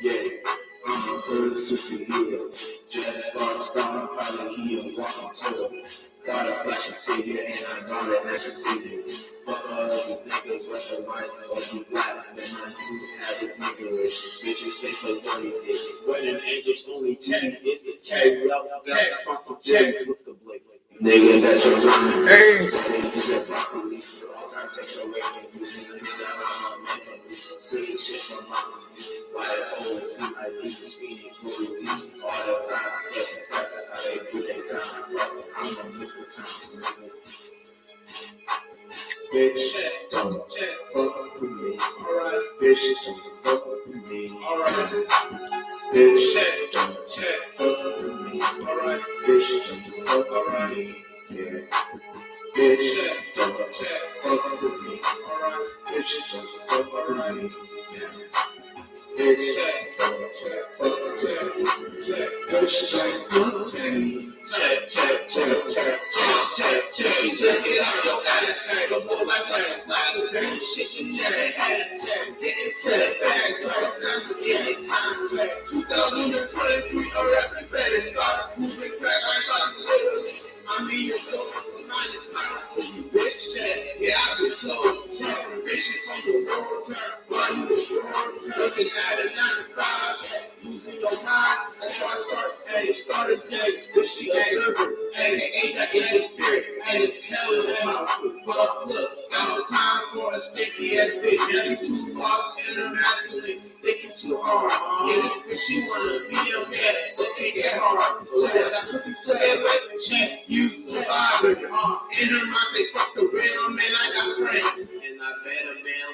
Yeah, I'm a bird superhero. Just start pilot here, walking tour. Got a fashion figure and I got an action figure. Fuck all of the niggas with the white or you black. Then I do have it niggerish. Bitches take for 30 days. Wedding angels only check is the check. That's responsibility with the blade. Nigga, that's your zone. Hey. Use your broccoli for all time. Take your way and you nigga around my man. Pretty shit from my white old seas. I beat speedy, movie beats all the time. Yes, that's how they do their time. I'm gonna make the time to nigga. Bitch, don't fuck with me. Alright, bitch, don't fuck with me. Alright, bitch, don't fuck with me. Alright, bitch, don't fuck with me. Yeah. Bitch, don't fuck with me. Alright, bitch, don't fuck with me. Yeah. Bitch, don't fuck with me. Bitch, don't fuck with me. Check. She just get out your attitude. Go more like check. Shit you check. Get into the bag. Anytime. 2023, a rapid better start. Moving back, I talk literally. I mean, you're going minus power for you, bitch. Yeah, I've been told. Bitches on the road. Why you was wrong? Looking at a 9 to 5. Losing your mind. That's why I start a day. But she observer. And it ain't that in the spirit. And it's hell in the mouth. But look, got no time for a stinky ass bitch. Yeah, you too lost and emasculated. Thinking too hard. Yeah, this bitch, she wanna be your dad. But can't get hard. So that pussy still that way. She used to vibe with in her mind say, fuck the real man, I got friends. And I bet a man,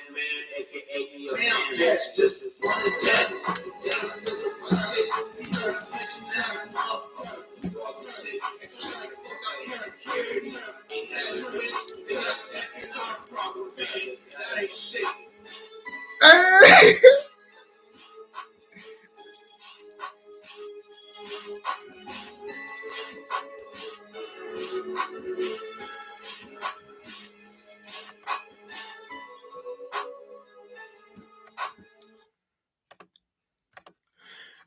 aka your man, just wanna tell you. Just to look my shit. You know, attention, that's motherfucker. You lost my shit. Explain fuck out insecurity. Ain't that a bitch? Then I'm checking our problems, man. That ain't shit.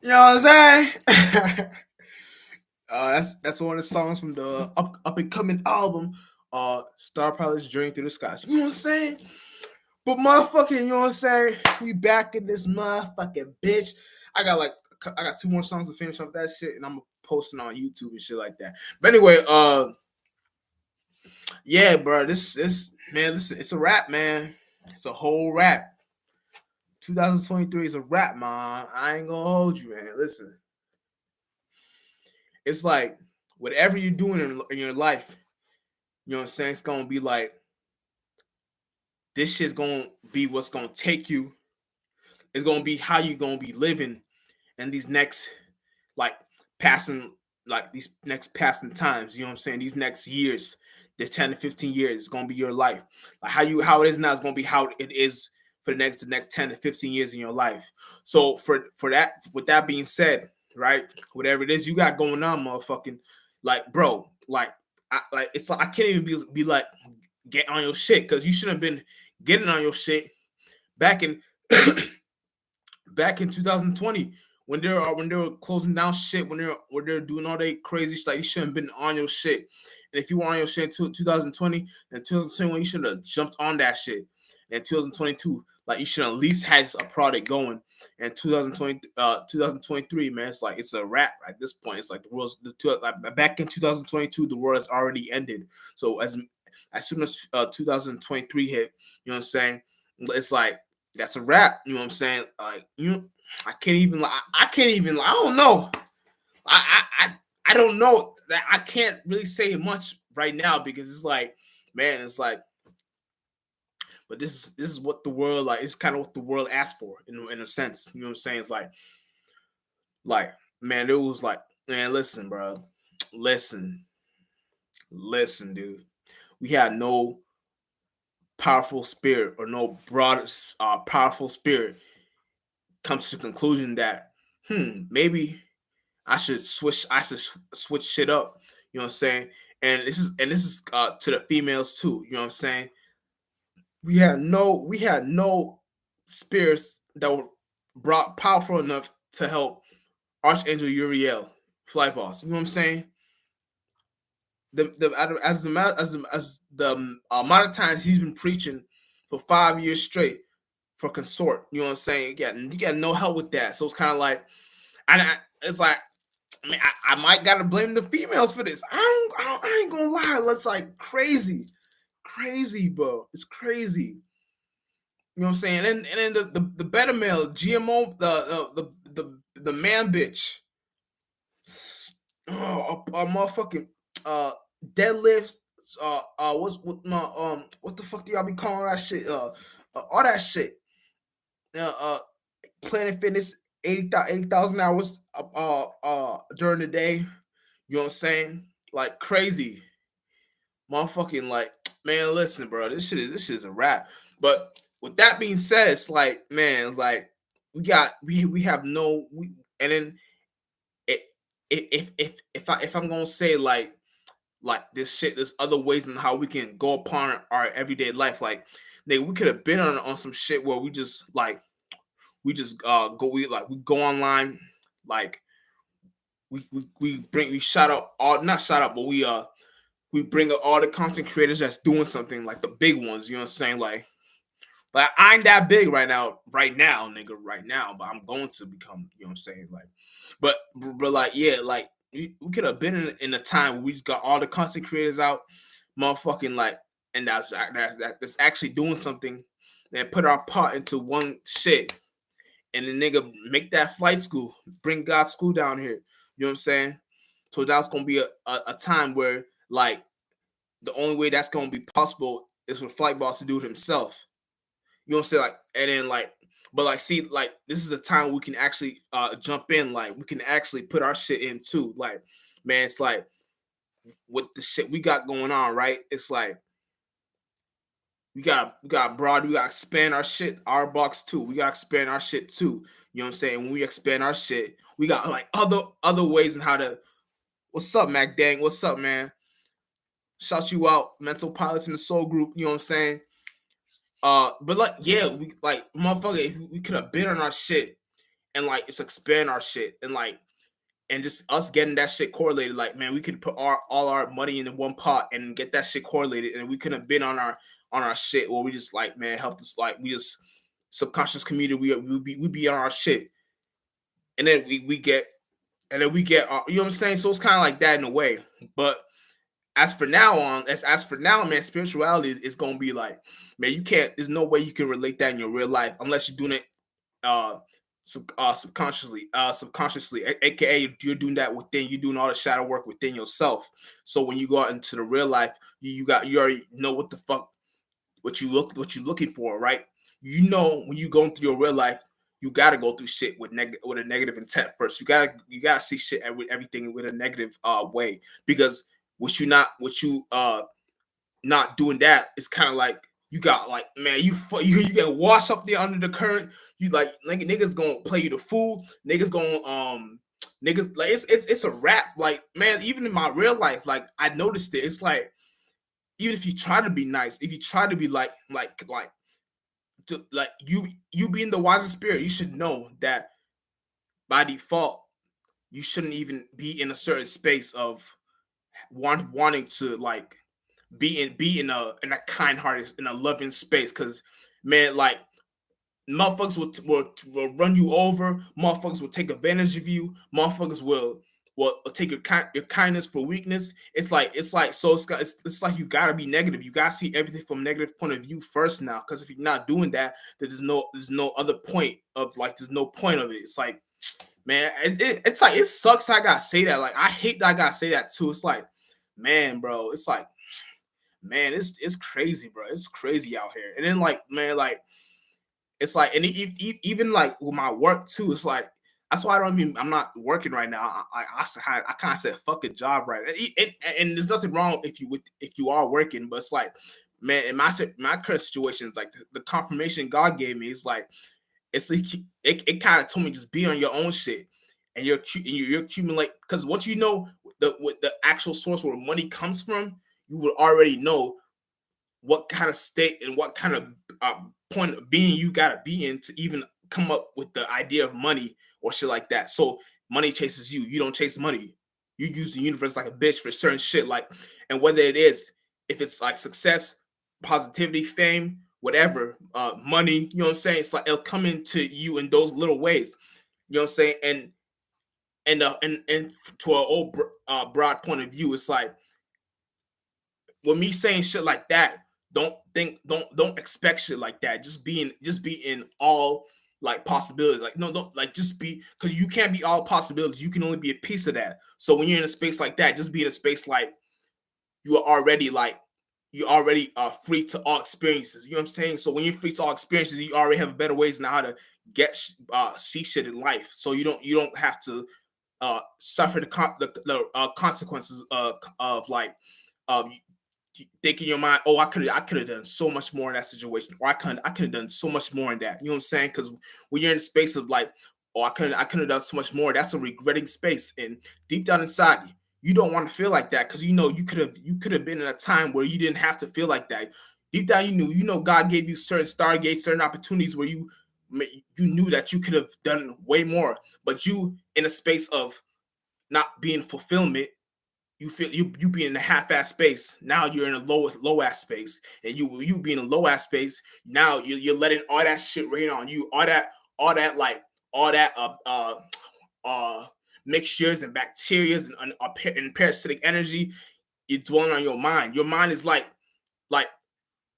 You know what I'm saying? That's one of the songs from the up and coming album, Star Pilot's Journey Through the Skies. You know what I'm saying? But motherfucking, you know what I'm saying? We back in this motherfucking bitch. I got 2 more songs to finish off that shit, and I'm posting on YouTube and shit like that. But anyway, yeah, bro, this man, listen, it's a rap, man. It's a whole rap. 2023 is a rap, man. I ain't gonna hold you, man. Listen, it's like whatever you're doing in your life, you know what I'm saying? It's gonna be like this shit's gonna be what's gonna take you. It's gonna be how you gonna be living in these next passing times. You know what I'm saying? These next years, the 10 to 15 years, it's gonna be your life. Like how it is now is gonna be how it is for the next 10 to 15 years in your life. So for that, with that being said, right, whatever it is you got going on, motherfucking, like, bro, it's like I can't even be like get on your shit, because you shouldn't have been getting on your shit back in back in 2020 when they were closing down shit, when they're doing all that crazy shit. Like, you shouldn't have been on your shit. And if you were on your shit in 2020 and 2021, you should have jumped on that shit. And 2022, like, you should at least had a product going. And 2023, man, it's like it's a wrap at this point. It's like back in 2022, the world has already ended. So as soon as 2023 hit, you know what I'm saying? It's like that's a wrap. You know what I'm saying? Like, I can't even. I don't know. I don't know. That I can't really say much right now, because it's like, man, it's like. But this is what the world, like, it's kind of what the world asked for in a sense. You know what I'm saying? It's like, man, it was like, man, listen, bro, listen, dude. We had no powerful spirit, or no broad powerful spirit comes to the conclusion that maybe I should switch shit up. You know what I'm saying? And this is to the females too. You know what I'm saying? We had no spirits that were brought powerful enough to help Archangel Uriel, Flight Boss. You know what I'm saying? The amount of times he's been preaching for 5 years straight for consort. You know what I'm saying? You got no help with that. So it's kind of like, it's like, I mean, I might gotta blame the females for this. I ain't gonna lie. It's like crazy, bro. It's crazy. You know what I'm saying? And then the beta male, GMO, the man bitch. Oh, a motherfucking deadlifts. What the fuck do y'all be calling that shit? All that shit. Planet Fitness 80,000 hours during the day. You know what I'm saying? Like crazy, motherfucking like, man. Listen, bro, this shit is a wrap. But with that being said, it's like, man, like we have no and then if I'm gonna say like this shit, there's other ways in how we can go upon our everyday life. Like, we could have been on some shit where we just go online, like we shout out all, not shout out, but we bring up all the content creators that's doing something, like the big ones. You know what I'm saying? Like I ain't that big right now, nigga, right now, but I'm going to become, you know what I'm saying? Like, but like, yeah, like we could have been in a time where we just got all the content creators out, motherfucking like, and that's actually doing something, and put our part into one shit, and the nigga make that flight school, bring God school down here. You know what I'm saying? So that's gonna be a time where like the only way that's gonna be possible is for Flight Boss to do it himself. You know what I'm saying? Like, and then like, but like, see, like this is a time we can actually jump in. Like, we can actually put our shit in too. Like, man, it's like with the shit we got going on, right? It's like we got broad, we gotta expand our shit, our box too. We gotta expand our shit too. You know what I'm saying? When we expand our shit, we got like other ways in how to. What's up, Mac Dang? What's up, man? Shout you out, mental pilots in the soul group. You know what I'm saying? But like, yeah, we like, motherfucker, if we could have been on our shit and like it's expand our shit and like, and just us getting that shit correlated. Like, man, we could put all our money into one pot and get that shit correlated, and we could have been on our shit where we just like, man, helped us, like we just subconscious community. We be on our shit, and then we get our, you know what I'm saying? So it's kind of like that in a way. But as for now, man, spirituality is gonna be like, man, you can't. There's no way you can relate that in your real life unless you're doing it uh, subconsciously, aka you're doing that within. You're doing all the shadow work within yourself. So when you go out into the real life, you already know what the fuck what you're looking for, right? You know, when you going through your real life, you gotta go through shit with a negative intent first. You gotta see shit with everything with a negative way, because what you not doing that, it's kind of like you got like, man, you get washed up there under the current. You like niggas gonna play you the fool. Niggas like it's a rap. Like, man, even in my real life, like I noticed it. It's like, even if you try to be nice, if you try to be like you being the wisest spirit, you should know that by default you shouldn't even be in a certain space of wanting to like be in a kind hearted, in a loving space. Because, man, like motherfuckers will run you over, motherfuckers will take advantage of you, motherfuckers will take your kindness for weakness. It's like you gotta be negative. You gotta see everything from a negative point of view first now. Because if you're not doing that, then there's no other point of like, there's no point of it. It's like, man, it's like, it sucks I gotta say that. Like, I hate that I gotta say that too. It's like, man, bro, it's like, man, it's crazy, bro. It's crazy out here. And then like, man, like it's like, and even like with my work too, it's like, that's why I'm not working right now. I kind of said fuck a job, right? And there's nothing wrong if you are working, but it's like, man, in my current situation, is like the confirmation God gave me. It's like, it's like it kind of told me, just be on your own shit, and you're accumulate, because once you know the actual source where money comes from, you would already know what kind of state and what kind of point of being you gotta be in to even come up with the idea of money or shit like that. So money chases you. You don't chase money. You use the universe like a bitch for certain shit. Like, and whether it is, if it's like success, positivity, fame, whatever, money, you know what I'm saying? It's like it'll come into you in those little ways. You know what I'm saying? And to an old broad point of view, it's like with me saying shit like that, don't expect shit like that. Just be in all like possibilities. Like no, don't like just be, because you can't be all possibilities. You can only be a piece of that. So when you're in a space like that, just be in a space like you are already like you already are free to all experiences. You know what I'm saying? So when you're free to all experiences, you already have better ways now how to get see shit in life. So you don't have to suffer the consequences of like of think in your mind, oh, I could have done so much more in that situation, or I could have done so much more in that. You know what I'm saying? Because when you're in the space of like, oh, I couldn't have done so much more. That's a regretting space, and deep down inside, you don't want to feel like that because you could have been in a time where you didn't have to feel like that. Deep down, you know God gave you certain stargates, certain opportunities where you knew that you could have done way more, but you in a space of not being fulfillment, you feel you be in a half-ass space. Now you're in a low-ass space, and you be in a low-ass space. Now you're letting all that shit rain on you, all that like all that uh mixtures and bacterias and parasitic energy. It's dwelling on your mind. Your mind is like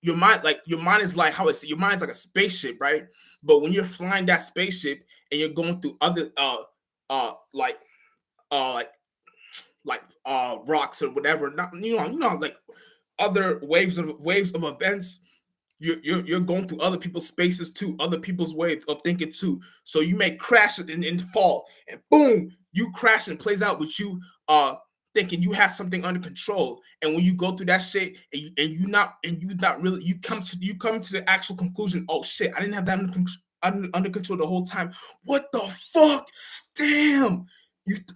your mind is like how I say, your mind is like a spaceship, right? But when you're flying that spaceship and you're going through other like uh like rocks or whatever, not like other waves of events, you're going through other people's spaces too, other people's ways of thinking too. So you may crash and fall, and boom, you crash and plays out with you thinking you have something under control. And when you go through that shit and you not really, you come to the actual conclusion, oh shit, I didn't have that under control the whole time. What the fuck? Damn.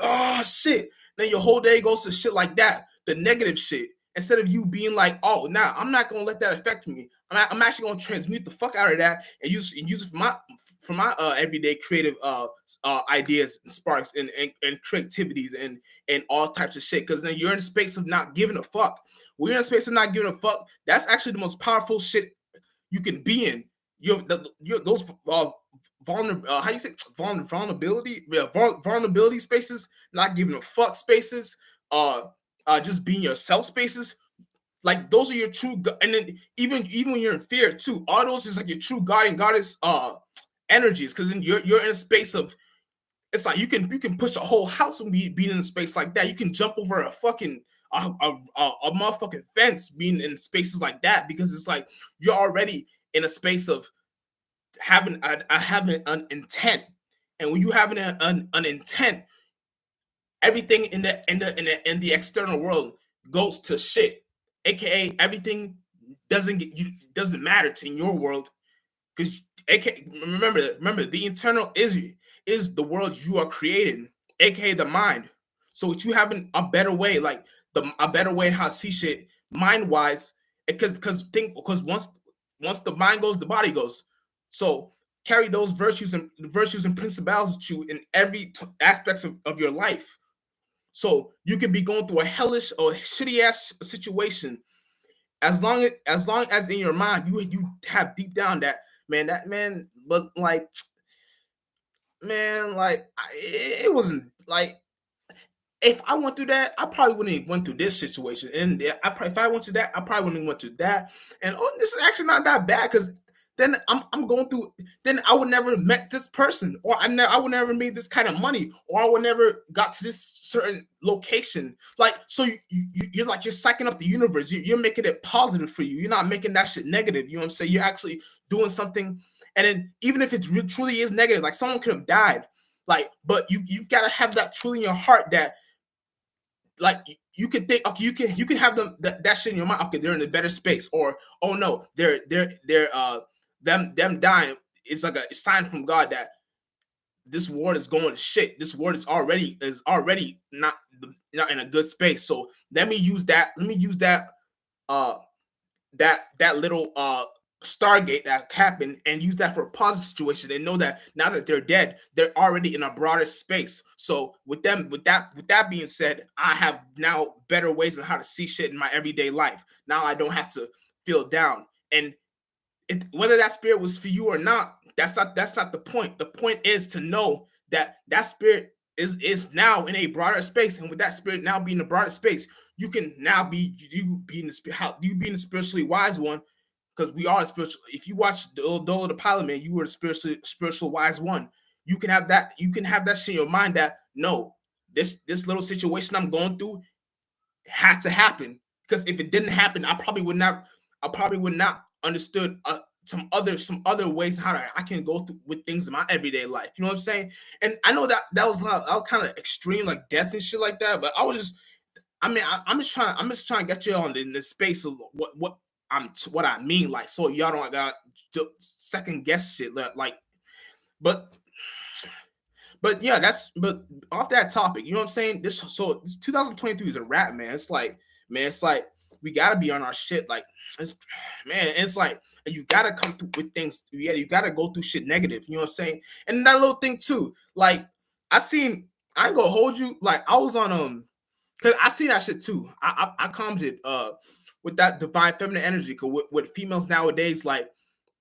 Oh shit. Then your whole day goes to shit like that, the negative shit. Instead of you being like, oh, nah, I'm not gonna let that affect me. I'm actually gonna transmute the fuck out of that and use it for my everyday creative ideas and sparks and creativities and all types of shit. Because then you're in a space of not giving a fuck. When you're in a space of not giving a fuck, that's actually the most powerful shit you can be in. You're those how you say vulnerability, yeah, vulnerability spaces, not giving a fuck spaces, uh just being yourself spaces. Like those are your true and then even when you're in fear too, all those is like your true god and goddess energies, because then you're in a space of, it's like you can push a whole house and being in a space like that. You can jump over a fucking a motherfucking fence being in spaces like that, because it's like you're already in a space of having an intent. And when you having an intent, everything in the external world goes to shit. AKA everything doesn't matter to in your world, because AKA remember the internal is the world you are creating, AKA the mind. So what you having a better way, like a better way how to see shit mind wise, because once the mind goes, the body goes. So carry those virtues and principles with you in every aspects of your life. So you could be going through a hellish or shitty ass situation, as in your mind you have deep down that man, but like man, like it wasn't like, if I went through that, I probably wouldn't have went through this situation. And if I went to that, I probably wouldn't have went to that. And oh, this is actually not that bad, because then I'm going through. Then I would never met this person, or I would never made this kind of money, or I would never got to this certain location. Like so, you're like you're psyching up the universe. You're making it positive for you. You're not making that shit negative. You know what I'm saying? You're actually doing something. And then even if it truly is negative, like someone could have died, like, but you've got to have that truly in your heart that, like, you can think, okay, you can have them that shit in your mind. Okay, they're in a better space, or oh no, they're them dying is like a sign from God that this world is going to shit. This world is already not in a good space. So let me use that uh that little Stargate that happened and use that for a positive situation and know that now that they're dead, they're already in a broader space. So with that being said, I have now better ways on how to see shit in my everyday life. Now I don't have to feel down. And whether that spirit was for you or not, that's not the point. The point is to know that that spirit is now in a broader space, and with that spirit now being in a broader space, you can now be you being the how you being the spiritually wise one, because we are spiritual. If you watch the old Dole of the Pilot Man, you were the spiritual wise one. You can have that. You can have that shit in your mind that no, this little situation I'm going through had to happen, because if it didn't happen, I probably would not. I probably would not understood some other ways how I can go through with things in my everyday life. You know what I'm saying? And I know that was kind of extreme, like death and shit like that. But I was just, I mean, I'm just trying to get you on in this space of what I mean, like, so y'all don't got second guess shit, like, but yeah, but off that topic, you know what I'm saying? This 2023 is a wrap, man. It's like we gotta be on our shit, like, it's man, it's like you gotta come through with things. Yeah, you gotta go through shit negative. You know what I'm saying? And that little thing too, like I ain't gonna hold you, like I was on because I see that shit too. I commented with that divine feminine energy. Cause with females nowadays, like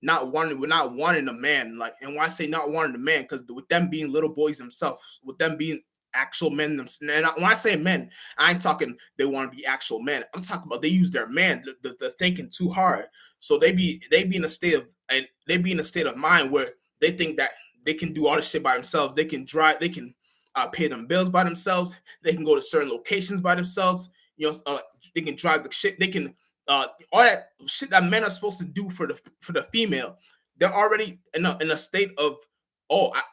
we're not wanting a man. Like, and why I say not wanting a man, because with them being little boys themselves, with them being actual men themselves. And when I say men, I ain't talking they want to be actual men. I'm talking about they use their man, the thinking too hard. So they be in a state of, and they be in a state of mind where they think that they can do all this shit by themselves. They can drive. They can pay them bills by themselves. They can go to certain locations by themselves. You know, they can drive the shit. They can all that shit that men are supposed to do for the female. They're already in a state of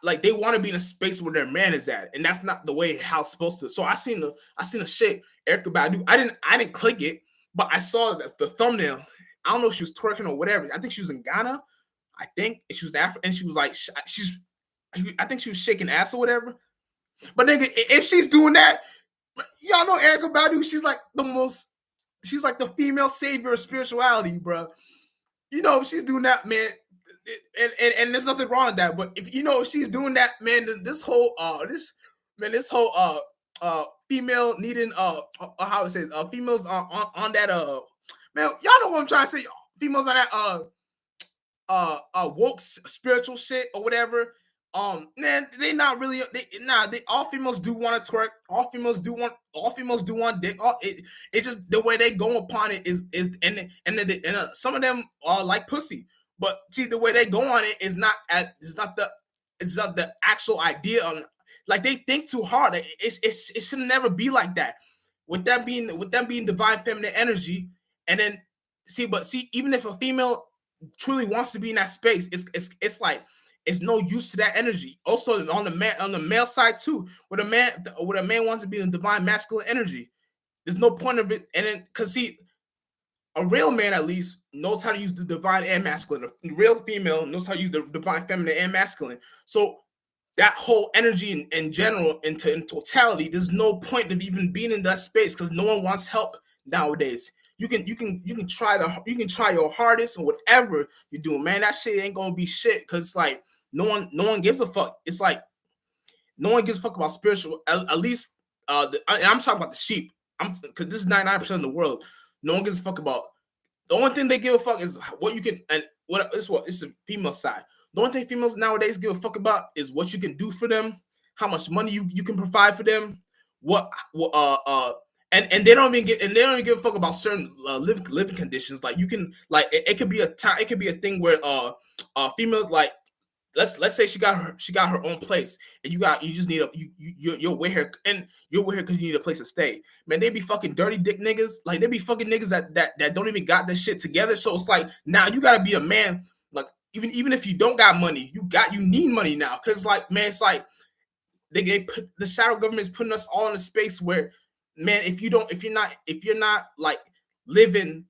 like they want to be in a space where their man is at, and that's not the way how it's supposed to. So I seen the shit Erica Badu. I didn't click it, but I saw the thumbnail. I don't know if she was twerking or whatever. I think she was in Ghana. I think she was in Africa, and she was like I think she was shaking ass or whatever. But nigga, if she's doing that, y'all know Erica Badu. She's like the female savior of spirituality, bro. You know, if she's doing that, man, and there's nothing wrong with that. But if she's doing that, man, this whole female needing how it says females on that man, y'all know what I'm trying to say. Females on that woke spiritual shit or whatever. Man, they not really. They all females do want to twerk. All females do want dick. It just the way they go upon it is some of them are like pussy. But see, the way they go on it is not it's not the actual idea on, like, they think too hard. It should never be like that. With them being divine feminine energy, and then see, even if a female truly wants to be in that space, it's like it's no use to that energy. Also on the male side too, where a man wants to be in divine masculine energy, there's no point of it. And then because see, a real man at least knows how to use the divine and masculine. A real female knows how to use the divine feminine and masculine. So that whole energy in general, in totality, there's no point of even being in that space because no one wants help nowadays. You can try your hardest or whatever you're doing, man. That shit ain't gonna be shit because it's like no one gives a fuck. It's like no one gives a fuck about spiritual. At least I'm talking about the sheep. Because this is 99% of the world. No one gives a fuck about. The only thing they give a fuck is what you can, and it's the female side. The only thing females nowadays give a fuck about is what you can do for them, how much money you can provide for them, and they don't even give a fuck about certain living conditions. Like you can, like it could be a thing where females, like, let's say she got her own place, and you just need you're with her, and you're with her because you need a place to stay. Man, they be fucking dirty dick niggas. Like they be fucking niggas that don't even got this shit together. So it's like now you gotta be a man. Like even if you don't got money, you need money now. Cause like, man, it's like the shadow government is putting us all in a space where, man, if you're not like living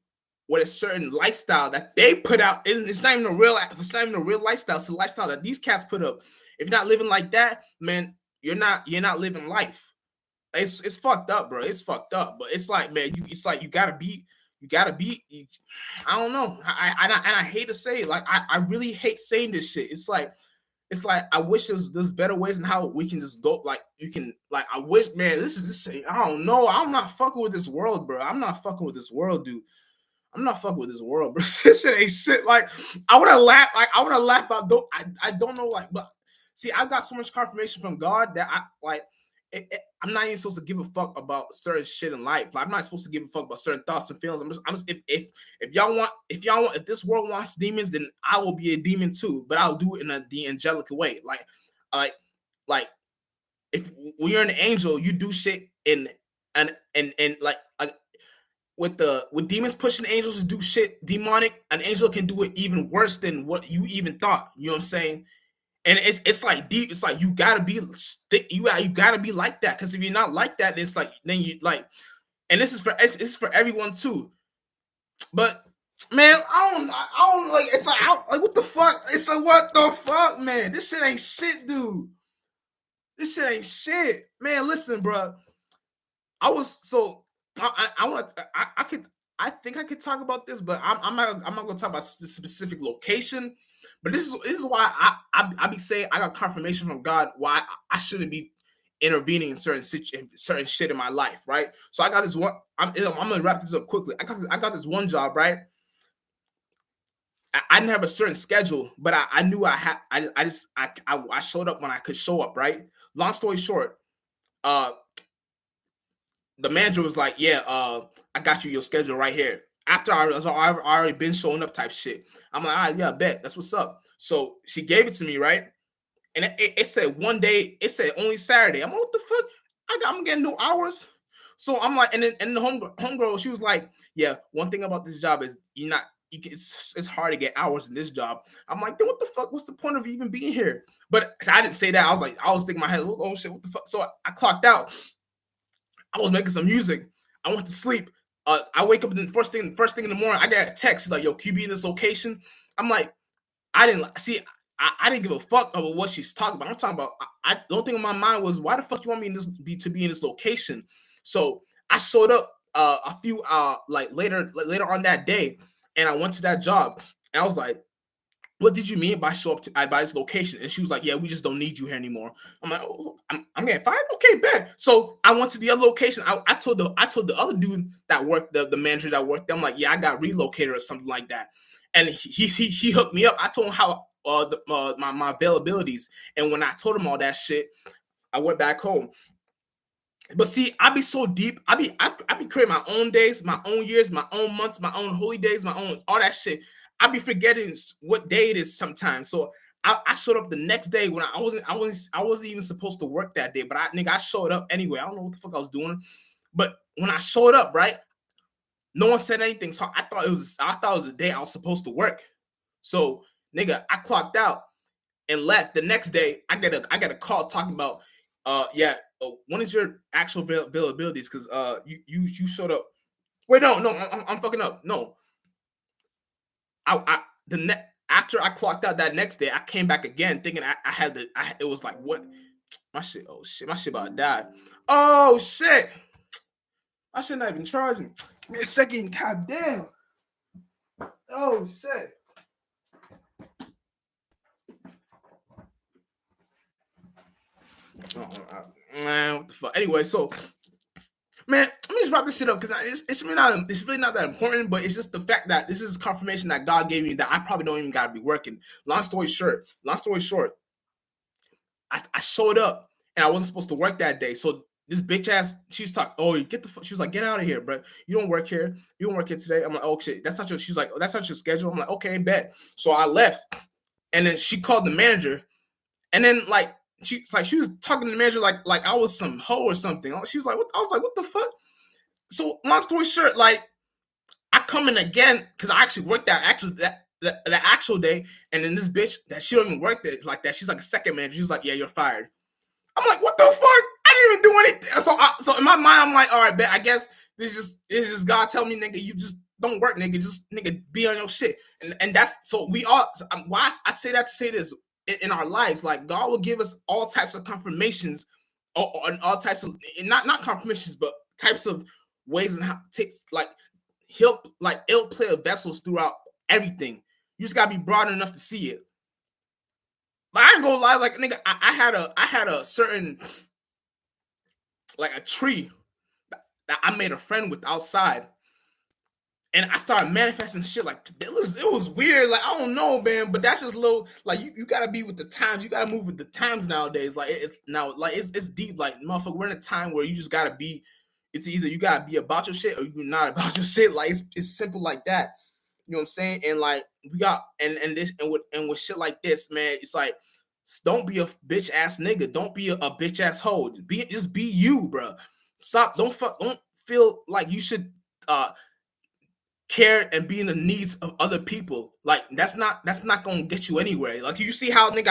with a certain lifestyle that they put out, it's not even a real lifestyle. It's a lifestyle that these cats put up. If you're not living like that, man, you're not living life. It's fucked up, bro. It's fucked up. But it's like, man, it's like you gotta be You gotta be. I don't know. I hate to say it. Like I really hate saying this shit. It's like I wish there's better ways in how we can just go. Like you can like I wish, man. This is just I don't know. I'm not fucking with this world, bro. I'm not fucking with this world, dude. I'm not fucking with this world, bro. This shit ain't shit. Like I want to laugh. Like I want to laugh. I don't know. Like, but see, I've got so much confirmation from God that I like. I'm not even supposed to give a fuck about certain shit in life. Like, I'm not supposed to give a fuck about certain thoughts and feelings. I'm just if if this world wants demons, then I will be a demon too. But I'll do it in the angelic way. Like, like if when you're an angel, you do shit in and like with demons pushing angels to do shit demonic, an angel can do it even worse than what you even thought. You know what I'm saying? And it's like deep. It's like you gotta be you gotta be like that. Because if you're not like that, it's like then you like. And this is for everyone too. But man, I don't like. It's like what the fuck? It's like what the fuck, man? This shit ain't shit, dude. This shit ain't shit, man. Listen, bro. I was so I want to I think I could talk about this, but I'm not gonna talk about the specific location. But this is why I be saying I got confirmation from God why I shouldn't be intervening in certain shit in my life, right? So I got this one. I'm gonna wrap this up quickly. I got this one job, right? I didn't have a certain schedule, but I knew I had. I showed up when I could show up, right? Long story short, uh, the manager was like, "Yeah, I got you your schedule right here." After I already been showing up, type shit. I'm like, "All right, yeah, bet that's what's up." So she gave it to me, right? And it said one day, it said only Saturday. I'm like, what the fuck? I'm getting no hours. So I'm like, and then the homegirl, she was like, "Yeah, one thing about this job is it's hard to get hours in this job." I'm like, then what the fuck? What's the point of even being here? But I didn't say that. I was thinking in my head, oh shit, what the fuck? So I clocked out. I was making some music. I went to sleep. I wake up and the first thing in the morning, I got a text. He's like, "Yo, can you be in this location?" I'm like, I didn't see. I didn't give a fuck about what she's talking about. I'm talking about. The only thing in my mind was, why the fuck you want me to be in this location? So I showed up a few like later on that day, and I went to that job, and I was like, "What did you mean by show up by this location?" And she was like, "Yeah, we just don't need you here anymore." I'm like, "Oh, I'm getting fired? Okay, bet." So I went to the other location. I told the other dude that worked, the manager that worked there, I'm like, "Yeah, I got relocated or something like that." And he hooked me up. I told him how my availabilities, and when I told him all that shit, I went back home. But see, I be so deep. I be creating my own days, my own years, my own months, my own holy days, my own all that shit. I be forgetting what day it is sometimes. So I showed up the next day when I wasn't even supposed to work that day. But I showed up anyway. I don't know what the fuck I was doing. But when I showed up, right, no one said anything. So I thought it was a day I was supposed to work. So nigga, I clocked out and left. The next day, I got a call talking about, yeah, when is your actual availabilities? Because you showed up. Wait, no, I'm fucking up. No, after I clocked out that next day, I came back again thinking it was like what my shit. Oh shit, my shit about to die. Oh shit, I should not even charging. Give me a second, god damn. Oh shit. Man, what the fuck? Anyway, so man, let me just wrap this shit up because it's really not that important, but it's just the fact that this is confirmation that God gave me that I probably don't even gotta be working. Long story short, I showed up and I wasn't supposed to work that day. So this bitch ass, she's talking, oh, you get the fuck. She was like, get out of here, bro. You don't work here. You don't work here today. I'm like, oh shit, that's not your. She's like, oh, that's not your schedule. I'm like, okay, bet. So I left, and then she called the manager, and then like she was talking to the manager like I was some hoe or something. She was like, what? I was like, what the fuck? So long story short, like I come in again because I actually worked the actual day, and then this bitch that she don't even work there like that. She's like a second manager. She's like, yeah, you're fired. I'm like, what the fuck? I didn't even do anything. So in my mind, I'm like, all right, bet. I guess this is just God telling me, nigga, you just don't work, nigga. Just nigga, be on your shit. And that's so we all. Why I say that to say this in our lives, like God will give us all types of confirmations, or all types of not confirmations, but types of ways and how takes like it'll play vessels throughout everything. You just gotta be broad enough to see it. But I ain't gonna lie, like nigga, I had a certain like a tree that I made a friend with outside. And I started manifesting shit like it was weird. Like I don't know, man, but that's just little like you gotta be with the times. You gotta move with the times nowadays. Like it's now like it's deep. Like motherfucker, we're in a time where you just gotta be. It's either you gotta be about your shit or you're not about your shit. Like it's simple like that. You know what I'm saying? And like we got and with shit like this, man, it's like don't be a bitch ass nigga. Don't be a bitch ass hoe. Just be you, bro. Stop. Don't feel like you should care and be in the needs of other people. Like that's not gonna get you anywhere. Like you see how nigga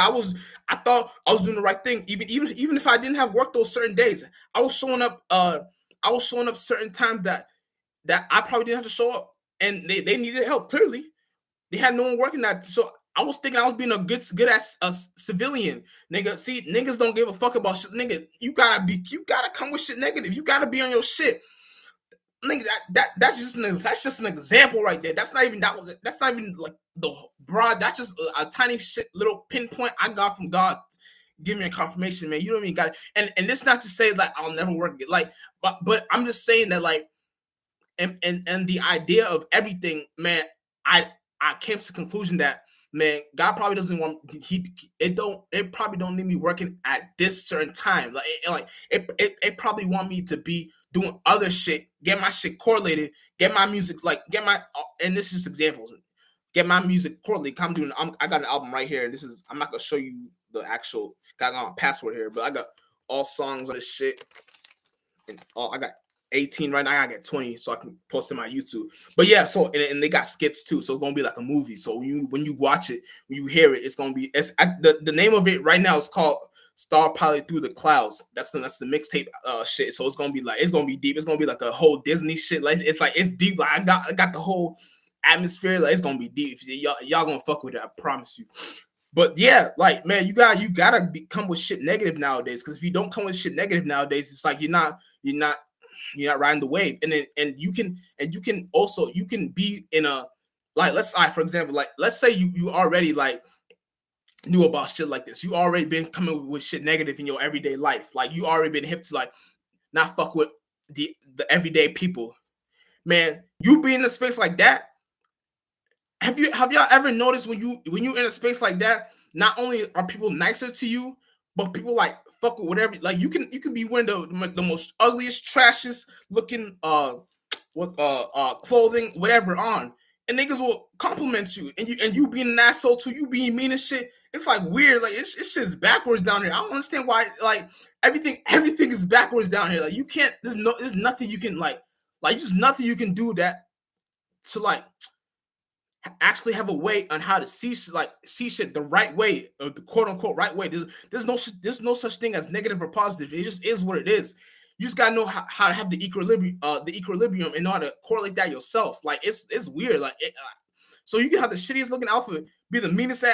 I thought I was doing the right thing. Even if I didn't have work those certain days, I was showing up certain times that I probably didn't have to show up. And they needed help, clearly. They had no one working that. So I was thinking I was being a good ass civilian. Nigga, see, niggas don't give a fuck about shit. Nigga, you gotta come with shit negative. You gotta be on your shit. Nigga, that's just an example right there. That's not even like the broad. That's just a tiny shit little pinpoint I got from God. Give me a confirmation, man. You don't even got it. And this not to say like I'll never work it. Like, but I'm just saying that like, and the idea of everything, man. I came to the conclusion that man, God probably doesn't want it probably don't need me working at this certain time. Like it probably want me to be doing other shit, get my shit correlated, get my music and this is just examples. Get my music correlated. I got an album right here. I'm not gonna show you the actual got on password here, but I got all songs on this shit. And I got 18 right now. I gotta get 20 so I can post it on my YouTube. But yeah, so and they got skits too, so it's gonna be like a movie. So when you watch it, when you hear it, it's gonna be the name of it right now is called Star Pilot Through the Clouds. That's the mixtape shit. So it's gonna be deep. It's gonna be like a whole Disney shit. Like it's deep. Like I got the whole atmosphere. Like it's gonna be deep. Y'all gonna fuck with it. I promise you. But yeah, like man, you gotta come with shit negative nowadays. Because if you don't come with shit negative nowadays, it's like you're not riding the wave. And you can also be in a like for example, like let's say you already like knew about shit like this. You already been coming with shit negative in your everyday life. Like you already been hip to like not fuck with the everyday people. Man, you be in a space like that. Have y'all ever noticed when you in a space like that, not only are people nicer to you, but people like fuck with whatever. Like you can be wearing the most ugliest, trashiest looking clothing, whatever on, and niggas will compliment you, and you being an asshole too, you being mean as shit. It's like weird, like it's just backwards down here. I don't understand why like everything is backwards down here. Like you can't. There's nothing you can like there's nothing you can do that to like actually have a way on how to see shit the right way, or the quote unquote right way. There's no such thing as negative or positive. It just is what it is. You just gotta know how to have the equilibrium and know how to correlate that yourself. Like it's weird. Like so you can have the shittiest looking outfit, be the meanest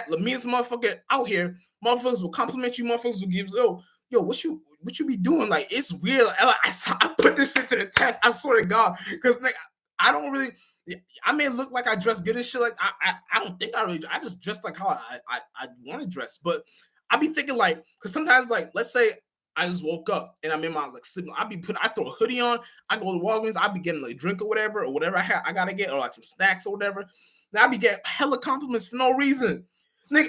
motherfucker out here. Motherfuckers will compliment you. Motherfuckers will give yo, what you be doing? Like it's weird. Like, I put this shit to the test. I swear to God, because like I don't really. I may look like I dress good and shit. Like I don't think I really. I just dress like how I want to dress. But I be thinking like, because sometimes like, let's say I just woke up and I'm in my like sleeping. I throw a hoodie on. I go to Walgreens. I be getting like a drink or whatever I gotta get, or like some snacks or whatever. Then I be getting hella compliments for no reason. Nigga,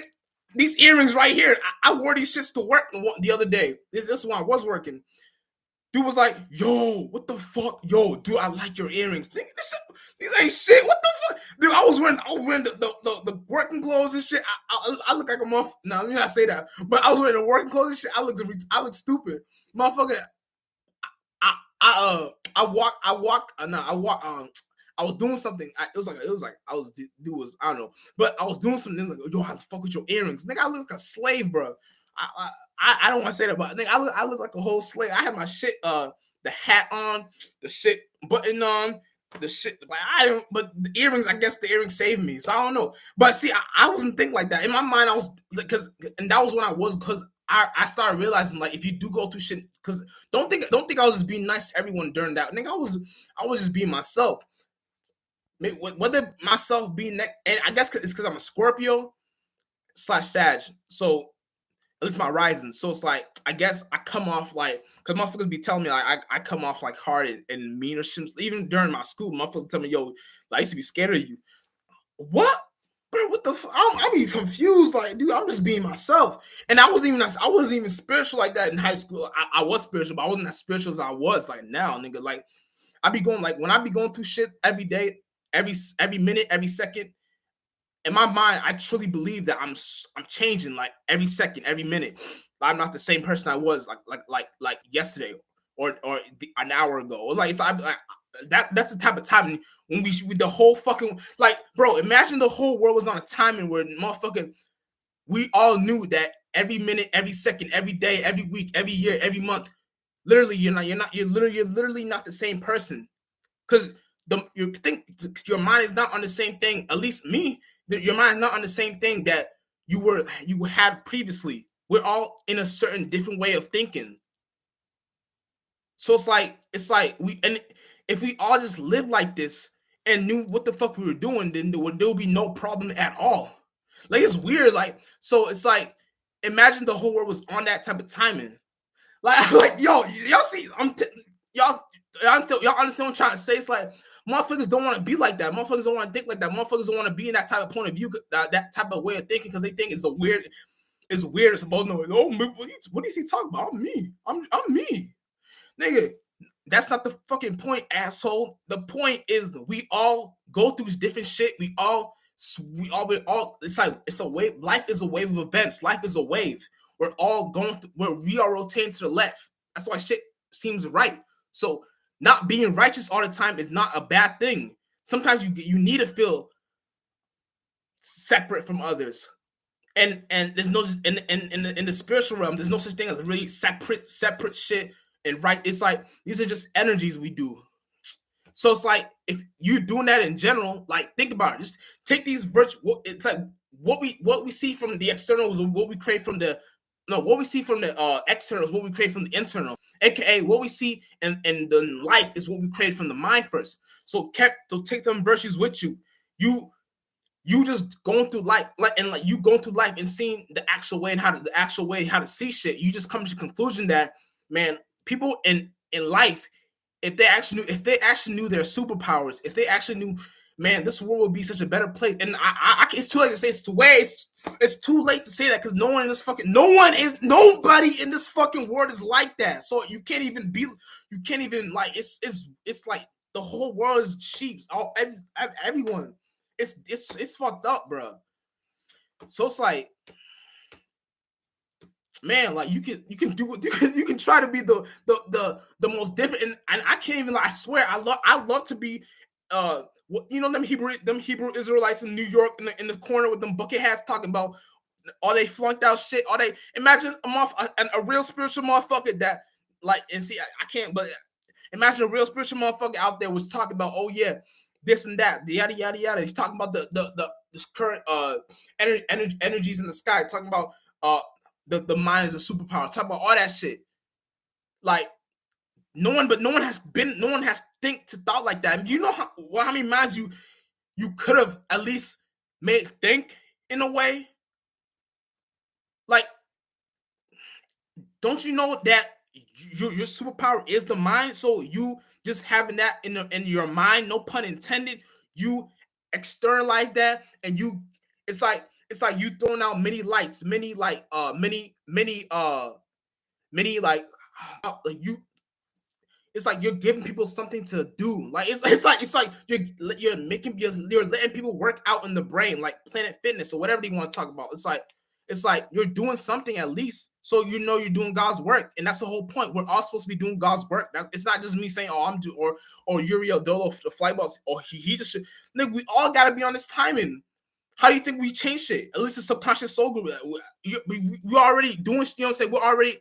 these earrings right here. I wore these shits to work the other day. This is when I was working. Dude was like, yo, what the fuck? Yo, dude, I like your earrings. Nigga, these ain't shit. What the fuck? Dude, I was wearing the working clothes and shit. I look like a motherfucker. No, let me not say that. But I was wearing the working clothes and shit. I look stupid. Motherfucker, I was doing something. It was like I don't know. But I was doing something like, yo, I fuck with your earrings. Nigga, I look like a slave, bro. I don't want to say that, but I look like a whole slave. I had my shit, the hat on, the shit button on, the shit like I don't. But the earrings, I guess the earrings saved me. So I don't know. But see, I wasn't thinking like that. In my mind, I was and that was when I was because I started realizing like if you do go through shit, because don't think I was just being nice to everyone during that. Nigga, I was just being myself. whether myself being that, and I guess it's because I'm a Scorpio / Sag, so at least my rising. So it's like I guess I come off like, because motherfuckers be telling me like I come off like hard and mean or shit. Even during my school, motherfuckers tell me, yo, like, I used to be scared of you. What? Bro, what the I be confused, like, dude, I'm just being myself. And I wasn't even spiritual like that in high school. I was spiritual, but I wasn't as spiritual as I was like now, nigga. Like, I be going, like, when I be going through shit every day, every minute, every second, in my mind, I truly believe that I'm changing, like, every second, every minute. I'm not the same person I was like yesterday or an hour ago. Or like, so that's the type of time when we with the whole fucking, like, bro, imagine the whole world was on a timing where motherfucking we all knew that every minute, every second, every day, every week, every year, every month, literally you're literally not the same person. Because you think your mind is not on the same thing. At least me, your mind is not on the same thing that you had previously. We're all in a certain different way of thinking. So it's like we, and if we all just live like this and knew what the fuck we were doing, then there would be no problem at all. Like, it's weird. Like, so it's like, imagine the whole world was on that type of timing. Like yo, y'all see, y'all y'all understand what I'm trying to say? It's like motherfuckers don't want to be like that. Motherfuckers don't want to think like that. Motherfuckers don't want to be in that type of point of view, that type of way of thinking, because they think it's weird. It's about knowing. Oh, what is he talking about? I'm me, nigga. That's not the fucking point, asshole. The point is that we all go through different shit. We all. It's like, it's a wave. Life is a wave of events. Life is a wave. We're all going where we are rotating to the left. That's why shit seems right. So not being righteous all the time is not a bad thing. Sometimes you need to feel separate from others. And there's no in the spiritual realm, there's no such thing as really separate shit and right. It's like these are just energies we do. So it's like, if you doing that in general, like, think about it. Just take these virtual. It's like what we see from the external is what we create from the what we see from the external is what we create from the internal. AKA what we see in the life is what we create from the mind first. So take them virtues with you. You just going through life, like you going through life and seeing the actual way and how to see shit. You just come to the conclusion that, man, people in life, if they actually knew their superpowers, if they actually knew, man, this world would be such a better place. And it's too late to say it's too late to say that, because nobody in this fucking world is like that. So you can't even like, it's like the whole world is sheep. Everyone. It's fucked up, bro. So it's like, man, like, you can do what you can try to be the most different, and I can't even, like, I swear I love to be them Hebrew Israelites in New York in the corner with them bucket hats talking about all they flunked out shit. All they imagine a real spiritual motherfucker that, like, and see, I can't, but imagine a real spiritual motherfucker out there was talking about, oh yeah, this and that, the yada yada yada. He's talking about the this current energies in the sky, talking about the mind is a superpower, talking about all that shit. Like, no one has thought like that. You know how many minds you could have at least made think in a way? Like, don't you know that your superpower is the mind? So you just having that in your mind, no pun intended, you externalize that, and it's like you throwing out many lights, many like many like you. It's like you're giving people something to do. Like, it's like you're letting people work out in the brain, like Planet Fitness or whatever they want to talk about. It's like you're doing something at least, so you're doing God's work, and that's the whole point. We're all supposed to be doing God's work. It's not just me saying, "Oh, I'm doing," or Uriel Dolo, the flyballs, or he just should. Nigga, we all got to be on this timing. How do you think we change shit? At least the subconscious soul group. We already doing. You know what I'm saying? We're already.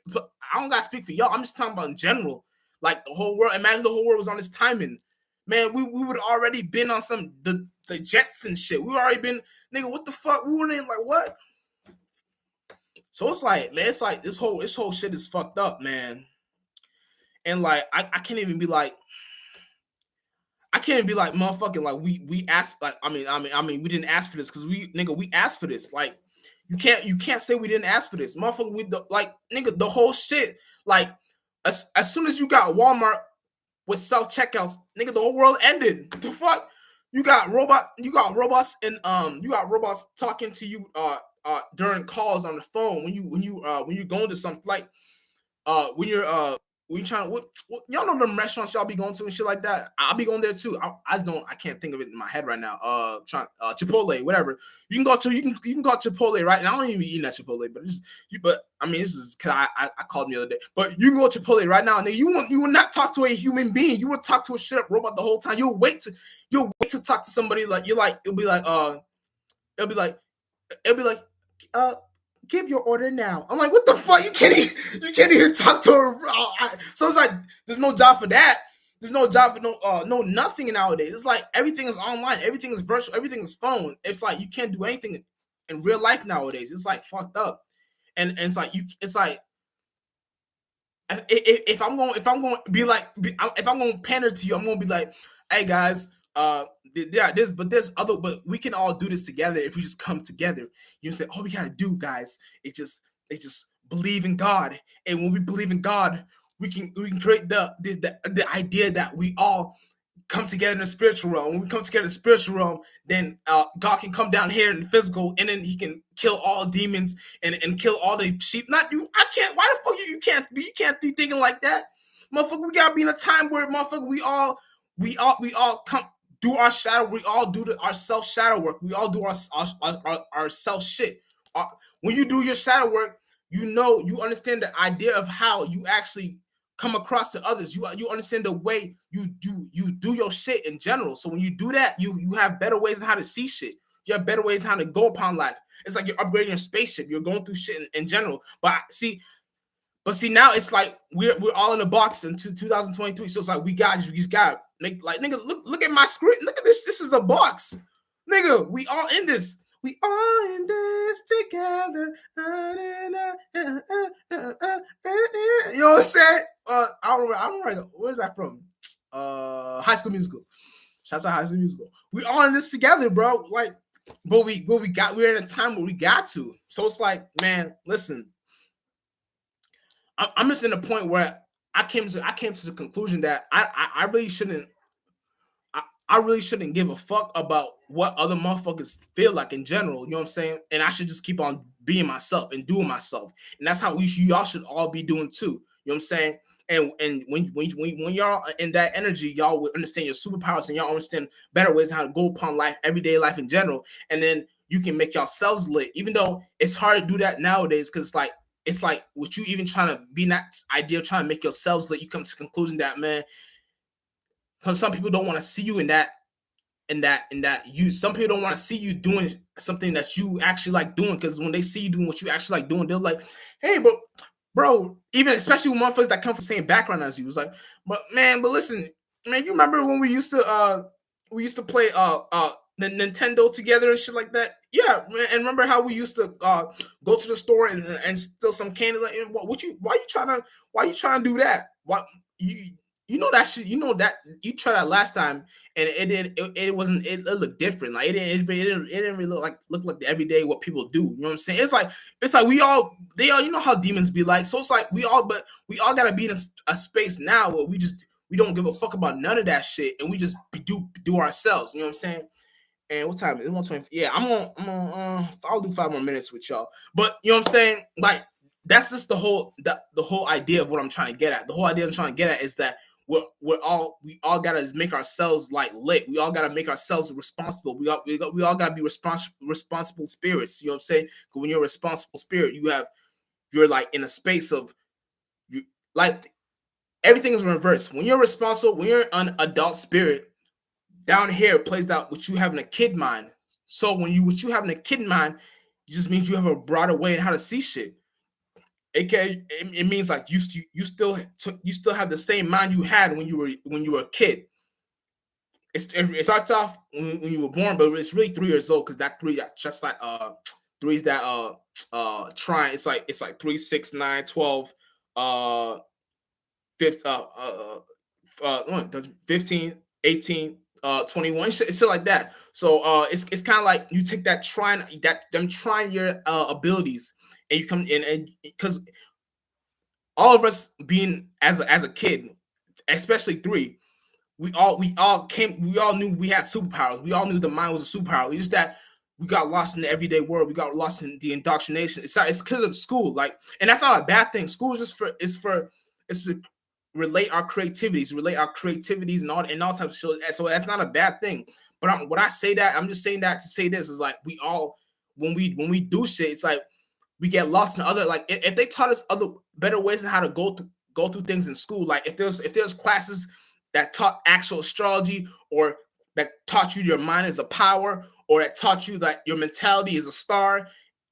I don't gotta speak for y'all. I'm just talking about in general. Like, the whole world. Imagine the whole world was on this timing. Man, we would already been on some the jets and shit. We already been, nigga. What the fuck? We wouldn't, like, what? So it's like, man, it's like this whole shit is fucked up, man. And like, I can't even be like, I can't be like motherfucking like we asked like I mean we didn't ask for this because we asked for this. Like you can't say we didn't ask for this. Motherfucker, we like nigga the whole shit. Like as soon as you got Walmart with self-checkouts, nigga, the whole world ended. What the fuck? You got robots talking to you during calls on the phone when you're going to something like when you're trying y'all know them restaurants y'all be going to and shit like that. I'll be going there too. I can't think of it in my head right now. Chipotle, whatever. You can call Chipotle right now. I don't even be eating at Chipotle, but I mean this is cause I called them the other day. But you can go to Chipotle right now, and you will not talk to a human being. You will talk to a shit up robot the whole time. You'll wait to talk to somebody like it'll be like it'll be like give your order now. I'm like, what the fuck? You can't even talk to her. So it's like there's no job for that. There's no job for no nothing nowadays. It's like everything is online, everything is virtual, everything is phone. It's like you can't do anything in real life nowadays. It's like fucked up. And it's like if I'm going to be like if I'm going to pander to you, I'm going to be like, hey guys, yeah, but we can all do this together if we just come together. You say, all we gotta do, guys, it just believe in God, and when we believe in God, we can create the idea that we all come together in the spiritual realm. When we come together in the spiritual realm, then God can come down here in the physical, and then He can kill all demons and kill all the sheep. Not you. I can't. Why the fuck you can't be thinking like that, motherfucker? We gotta be in a time where motherfucker we all come do our shadow. We all do our self shadow work. We all do our self shit. When you do your shadow work, you understand the idea of how you actually come across to others. You understand the way you do your shit in general. So when you do that, you have better ways on how to see shit. You have better ways on how to go upon life. It's like you're upgrading your spaceship. You're going through shit in general. But see, now it's like we're all in a box in 2023. So it's like we just got make like nigga look at my screen. Look at this. This is a box, nigga. We all in this. We all in this together. You know what I'm saying? I don't remember. Where's that from? High School Musical. Shouts out High School Musical. We all in this together, bro. Like, but we're in a time where we got to. So it's like, man, listen. I'm just in a point where I came to the conclusion that I really shouldn't. I really shouldn't give a fuck about what other motherfuckers feel like in general. You know what I'm saying? And I should just keep on being myself and doing myself. And that's how y'all should all be doing too. You know what I'm saying? And when y'all in that energy, y'all will understand your superpowers and y'all understand better ways how to go upon life, everyday life in general. And then you can make yourselves lit. Even though it's hard to do that nowadays, because it's like with you even trying to be in that idea of trying to make yourselves lit, you come to the conclusion that, man, because some people don't want to see you in that some people don't want to see you doing something that you actually like doing, because when they see you doing what you actually like doing, they're like, hey, bro, even especially with motherfuckers that come from the same background as you, it's like, but listen, man, you remember when we used to play the Nintendo together and shit like that? Yeah, man, and remember how we used to go to the store and steal some candy? Like, why you trying to do that? Why you know that shit? You know that you tried that last time, and it wasn't. It looked different. Like it didn't really look like the everyday what people do. You know what I'm saying? It's like they all you know how demons be like. So it's like we all gotta be in a space now where we don't give a fuck about none of that shit, and we just do ourselves. You know what I'm saying? And what time is it? 1:20. Yeah, I'll do 5 more minutes with y'all. But you know what I'm saying? Like that's just the whole idea of what I'm trying to get at. The whole idea I'm trying to get at is that we all gotta make ourselves like lit. We all gotta make ourselves responsible. We all gotta be responsible spirits. You know what I'm saying? Because when you're a responsible spirit, you're like in a space of like everything is reversed. When you're responsible, when you're an adult spirit, down here it plays out what you having a kid mind. So what you having a kid mind, it just means you have a broader way in how to see shit. It means like you still have the same mind you had when you were a kid. It starts off when you were born, but it's really 3 years old, because that just like three is that trying. It's like 3, 6, 9, 12, 15, 18, 21, shit like that. So it's kind of like you take that trying your abilities, and you come in, and because all of us being as a kid, especially three, we all knew we had superpowers. We all knew the mind was a superpower. It's just that we got lost in the everyday world. We got lost in the indoctrination. It's because of school, like, and that's not a bad thing. School is just it's to relate our creativities and all types of shit. So that's not a bad thing. But I'm just saying that to say this is like we all when we do shit, it's like we get lost in other, like if they taught us other better ways on how to go through things in school. Like if there's classes that taught actual astrology, or that taught you your mind is a power, or that taught you that your mentality is a star,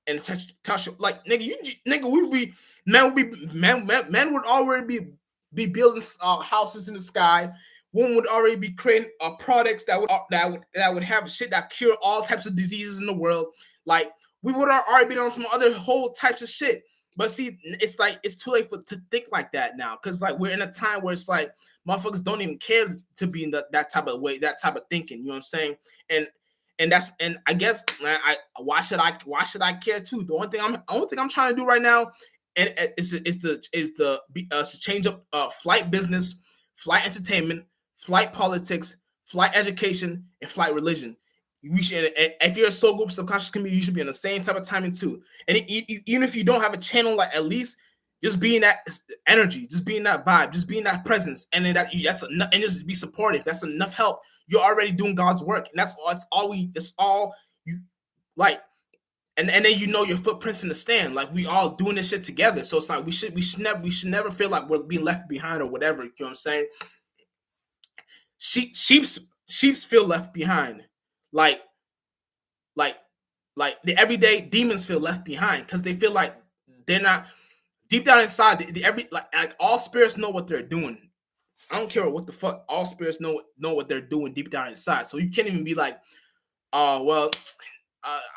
and touch like nigga we be men would already be building houses in the sky. Women would already be creating products that would have shit that cure all types of diseases in the world. Like we would have already been on some other whole types of shit. But see, it's like it's too late to think like that now, because like we're in a time where it's like motherfuckers don't even care to be in that type of way, that type of thinking. You know what I'm saying? And I guess why should I care too? The only thing I'm trying to do right now, and is to change up flight business, flight entertainment, flight politics, flight education, and flight religion. We should, if you're a soul group subconscious community, you should be in the same type of timing too. And even if you don't have a channel, like at least just being that energy, just being that vibe, just being that presence, and then that's enough, and just be supportive. That's enough help. You're already doing God's work, and that's all you like. And then your footprints in the stand. Like we all doing this shit together. So it's like we should never feel like we're being left behind or whatever. You know what I'm saying? Sheeps feel left behind. Like like the everyday demons feel left behind because they feel like they're not deep down inside. Like all spirits know what they're doing. I don't care what the fuck. All spirits know what they're doing deep down inside. So you can't even be like, oh well,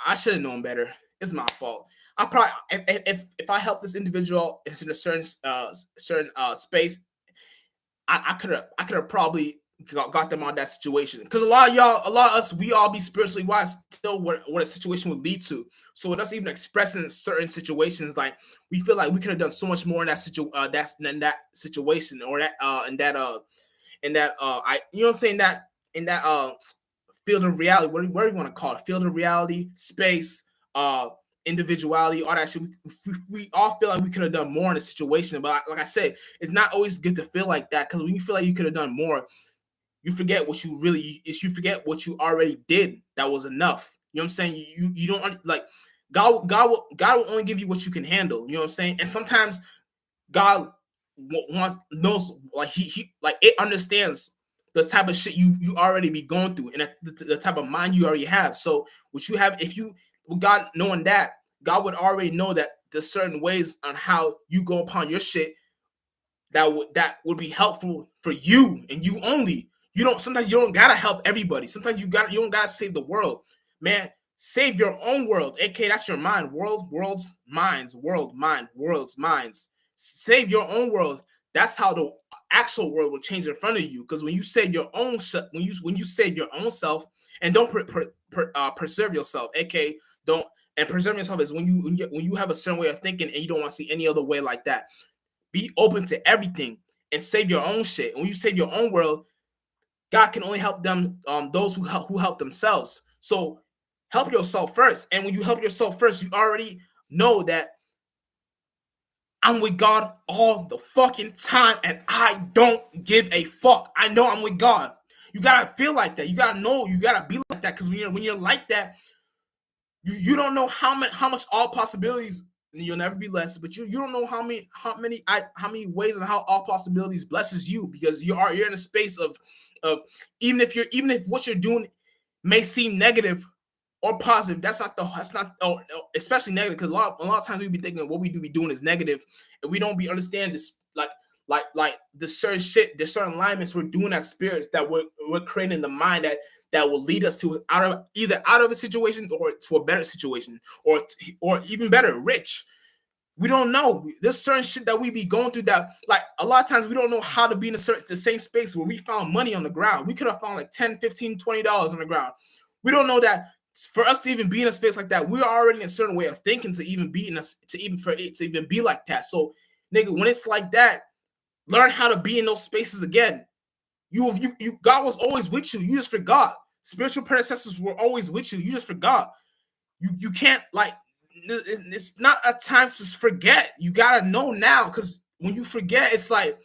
I should have known better. It's my fault. I probably if I help this individual in a certain space, I could have probably got them out of that situation. Because a lot of us, we all be spiritually wise still what a situation would lead to. So with us even expressing certain situations, like we feel like we could have done so much more in that situation, or you know what I'm saying, that in that field of reality, whatever you want to call it, field of reality, space, individuality, all that shit. We all feel like we could have done more in a situation. But like I said, it's not always good to feel like that, because when you feel like you could have done more, you forget what you forget what you already did that was enough. You know what I'm saying? You don't like God will only give you what you can handle. You know what I'm saying? And sometimes God knows, like he like it understands the type of shit you already be going through, and the type of mind you already have. So what you have, if you, with God knowing that, God would already know that there's certain ways on how you go upon your shit that would be helpful for you and you only. Sometimes you don't gotta help everybody. Sometimes you don't gotta save the world, man. Save your own world, aka that's your mind. World's minds. World, mind, world's minds. Save your own world. That's how the actual world will change in front of you. Because when you save your own when you save your own self, and don't preserve yourself, aka don't, and preserve yourself is when you have a certain way of thinking and you don't want to see any other way like that. Be open to everything and save your own shit. And when you save your own world, God can only help them, those who help themselves. So help yourself first. And when you help yourself first, you already know that I'm with God all the fucking time, and I don't give a fuck. I know I'm with God. You gotta feel like that. You gotta know. You gotta be like that. Because when you're like that, you don't know how much all possibilities. You'll never be less, but you don't know how many ways and how all possibilities blesses you, because you're in a space of even if what you're doing may seem negative or positive, that's not especially negative, because a lot of times we be thinking what we do be doing is negative, and we don't be understand this, like the certain shit, the certain alignments we're doing as spirits that we're creating in the mind that will lead us to either out of a situation or to a better situation, or even better, rich. We don't know. There's certain shit that we be going through that, like, a lot of times we don't know how to be in the same space where we found money on the ground. We could have found like 10, 15, $20 on the ground. We don't know that for us to even be in a space like that, we're already in a certain way of thinking to even be in a, to even for it to even be like that. So, nigga, when it's like that, learn how to be in those spaces again. God was always with you. You just forgot. Spiritual predecessors were always with you. You just forgot. You can't, like, it's not a time to forget. You gotta know now, because when you forget, it's like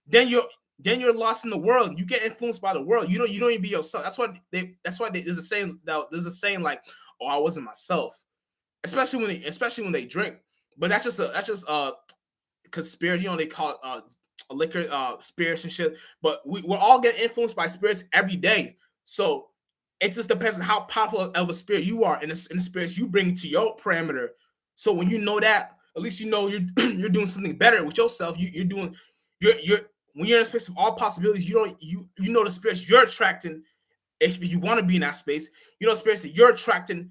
then you're lost in the world. You get influenced by the world. You don't even be yourself. That's why there's a saying like, oh, I wasn't myself. Especially when they drink. But that's just because spirits, they call it liquor, spirits and shit. But we're all getting influenced by spirits every day. So it just depends on how powerful of a spirit you are, and the spirits you bring to your parameter. So when you know that, at least you know you're you're doing something better with yourself. You're doing you're when you're in a space of all possibilities. You know the spirits you're attracting. If you want to be in that space, the spirits that you're attracting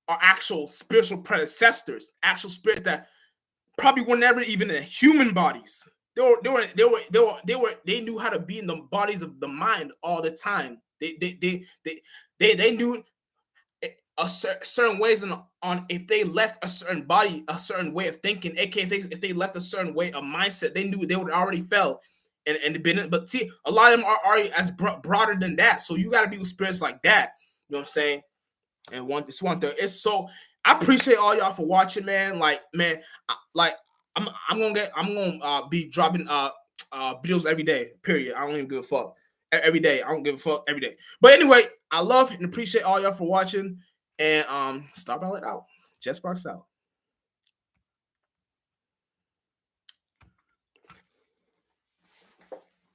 are actual spiritual predecessors, actual spirits that probably were never even in human bodies. They knew how to be in the bodies of the mind all the time. They knew certain ways on if they left a certain body, a certain way of thinking, aka if they left a certain way of mindset, they knew they would already fell and been. But see, a lot of them are already as broader than that. So you got to be with spirits like that. You know what I'm saying? And it's one thing. It's so I appreciate all y'all for watching, man. Like, man, like I'm gonna be dropping videos every day. Period. I don't even give a fuck. Every day. I don't give a fuck every day. But anyway, I love and appreciate all y'all for watching. And stop all it out. Just Sparks out.